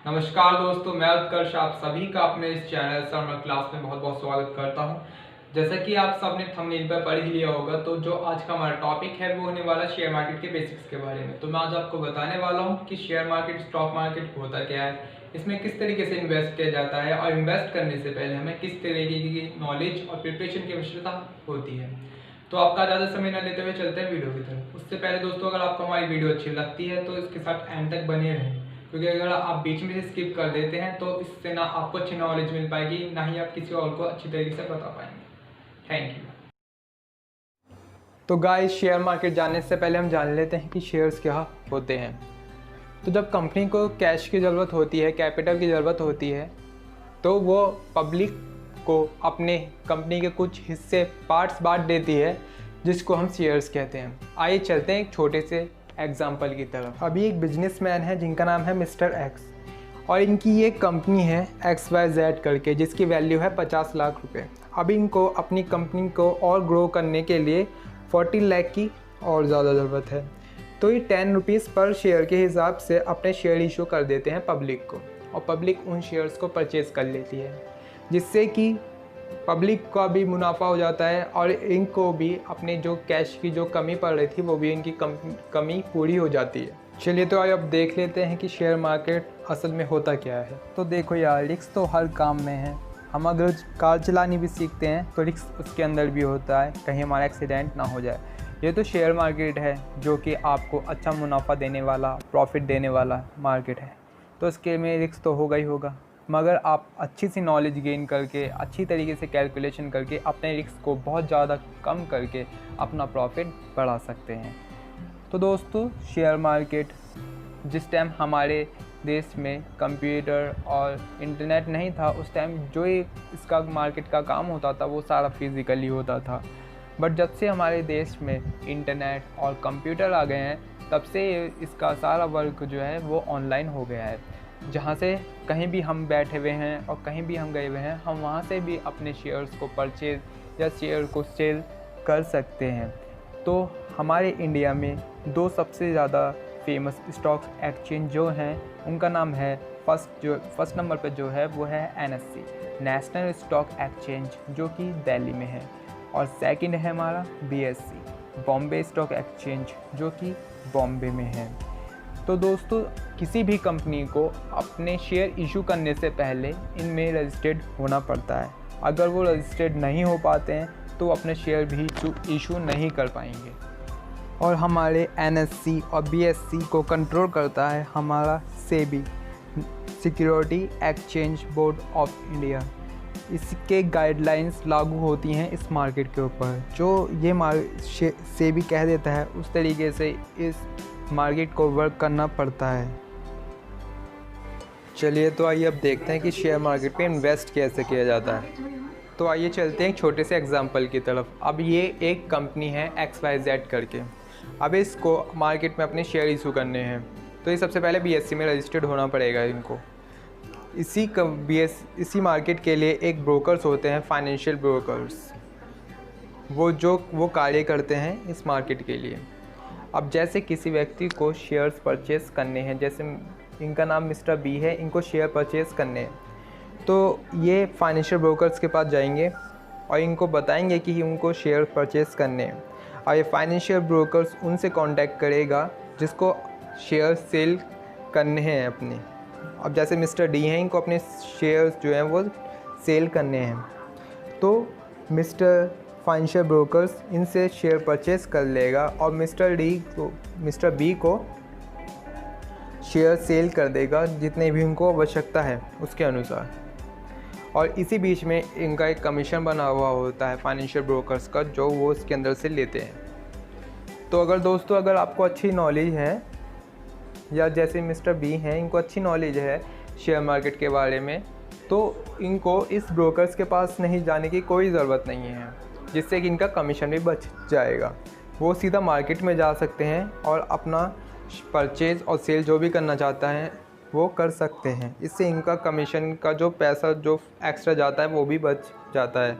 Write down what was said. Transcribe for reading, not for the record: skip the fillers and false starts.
नमस्कार दोस्तों, मैं उत्कर्ष आप सभी का अपने इस चैनल समर क्लास में बहुत बहुत स्वागत करता हूं। जैसा कि आप सबने थंबनेल पर पढ़ ही लिया होगा, तो जो आज का हमारा टॉपिक है वो होने वाला शेयर मार्केट के बेसिक्स के बारे में। तो मैं आज आपको बताने वाला हूं कि शेयर मार्केट, स्टॉक मार्केट होता क्या है, इसमें किस तरीके से इन्वेस्ट किया जाता है और इन्वेस्ट करने से पहले हमें किस तरीके की नॉलेज और प्रिपरेशन की आवश्यकता होती है। तो आपका ज़्यादा समय न लेते हुए चलते हैं वीडियो की तरफ। उससे पहले दोस्तों, अगर आपको हमारी वीडियो अच्छी लगती है तो इसके साथ एंड तक बने रहें, क्योंकि अगर आप बीच में से स्किप कर देते हैं तो इससे ना आपको अच्छी नॉलेज मिल पाएगी, ना ही आप किसी और को अच्छी तरीके से बता पाएंगे। Thank you. तो गाइस, शेयर मार्केट जानने से पहले हम जान लेते हैं कि शेयर्स क्या होते हैं। तो जब कंपनी को कैश की ज़रूरत होती है, कैपिटल की ज़रूरत होती है, तो वो पब्लिक को अपने कंपनी के कुछ हिस्से, पार्ट्स बांट देती है, जिसको हम शेयर्स कहते हैं। आइए चलते हैं एक छोटे से एग्जाम्पल की तरफ। अभी एक बिजनेसमैन है जिनका नाम है मिस्टर एक्स, और इनकी ये कंपनी है XYZ करके, जिसकी वैल्यू है 50 लाख रुपए। अभी इनको अपनी कंपनी को और ग्रो करने के लिए 40 लाख की और ज़्यादा ज़रूरत है। तो ये 10 रुपीज़ पर शेयर के हिसाब से अपने शेयर इशू कर देते हैं पब्लिक को, और पब्लिक उन शेयर्स को परचेज़ कर लेती है, जिससे कि पब्लिक का भी मुनाफा हो जाता है और इनको भी अपने जो कैश की जो कमी पड़ रही थी वो भी इनकी कमी पूरी हो जाती है। चलिए तो आइए अब देख लेते हैं कि शेयर मार्केट असल में होता क्या है। तो देखो यार, रिस्क तो हर काम में है। हम अगर कार चलानी भी सीखते हैं तो रिस्क उसके अंदर भी होता है, कहीं हमारा एक्सीडेंट ना हो जाए। ये तो शेयर मार्केट है जो कि आपको अच्छा मुनाफा देने वाला, प्रॉफिट देने वाला मार्केट है, तो इसके में रिस्क तो होगा ही होगा। मगर आप अच्छी सी नॉलेज गेन करके, अच्छी तरीके से कैलकुलेशन करके अपने रिस्क को बहुत ज़्यादा कम करके अपना प्रॉफिट बढ़ा सकते हैं। तो दोस्तों, शेयर मार्केट जिस टाइम हमारे देश में कंप्यूटर और इंटरनेट नहीं था, उस टाइम जो इसका मार्केट का काम होता था वो सारा फिज़िकली होता था। बट जब से हमारे देश में इंटरनेट और कंप्यूटर आ गए हैं, तब से इसका सारा वर्क जो है वो ऑनलाइन हो गया है। जहाँ से कहीं भी हम बैठे हुए हैं और कहीं भी हम गए हुए हैं, हम वहाँ से भी अपने शेयर्स को परचेज या शेयर को सेल कर सकते हैं। तो हमारे इंडिया में दो सबसे ज़्यादा फेमस स्टॉक एक्सचेंज जो हैं, उनका नाम है फर्स्ट नंबर पे जो है वो है NSE, नेशनल स्टॉक एक्सचेंज, जो कि दिल्ली में है। और सेकंड है हमारा BSE, बॉम्बे स्टॉक एक्सचेंज, जो कि बॉम्बे में है। तो दोस्तों, किसी भी कंपनी को अपने शेयर इशू करने से पहले इनमें रजिस्टर्ड होना पड़ता है। अगर वो रजिस्टर्ड नहीं हो पाते हैं तो अपने शेयर भी इशू नहीं कर पाएंगे। और हमारे NSE और BSE को कंट्रोल करता है हमारा SEBI, security exchange board of India. इसके गाइडलाइंस लागू होती हैं इस मार्केट के ऊपर। जो ये SEBI कह देता है उस तरीके से इस मार्केट को वर्क करना पड़ता है। चलिए तो आइए अब देखते हैं कि शेयर मार्केट पे इन्वेस्ट कैसे किया जाता है। तो आइए चलते हैं एक छोटे से एग्जांपल की तरफ। अब ये एक कंपनी है XYZ करके। अब इसको मार्केट में अपने शेयर इशू करने हैं, तो ये सबसे पहले BSE में रजिस्टर्ड होना पड़ेगा इनको। इसी मार्केट के लिए एक ब्रोकर्स होते हैं, फाइनेंशियल ब्रोकर्स, वो कार्य करते हैं इस मार्केट के लिए। अब जैसे किसी व्यक्ति को शेयर्स परचेज़ करने हैं, जैसे इनका नाम मिस्टर B है, इनको शेयर परचेज़ करने हैं, तो ये फाइनेंशियल ब्रोकर्स के पास जाएंगे और इनको बताएंगे कि उनको शेयर परचेज़ करने हैं, और ये फाइनेंशियल ब्रोकर्स उनसे कांटेक्ट करेगा जिसको शेयर सेल करने हैं अपने। अब जैसे मिस्टर D हैं, इनको अपने शेयर्स जो हैं वो सेल करने हैं, तो मिस्टर फाइनेंशियल ब्रोकर्स इनसे शेयर परचेज़ कर लेगा और मिस्टर B को शेयर सेल कर देगा जितने भी उनको आवश्यकता है उसके अनुसार। और इसी बीच में इनका एक कमीशन बना हुआ होता है फाइनेंशियल ब्रोकर्स का, जो वो इसके अंदर से लेते हैं। तो अगर आपको अच्छी नॉलेज है, या जैसे मिस्टर B हैं, इनको अच्छी नॉलेज है शेयर मार्केट के बारे में, तो इनको इस ब्रोकर्स के पास नहीं जाने की कोई ज़रूरत नहीं है, जिससे कि इनका कमीशन भी बच जाएगा। वो सीधा मार्केट में जा सकते हैं और अपना परचेज़ और सेल जो भी करना चाहता है वो कर सकते हैं। इससे इनका कमीशन का जो पैसा जो एक्स्ट्रा जाता है वो भी बच जाता है।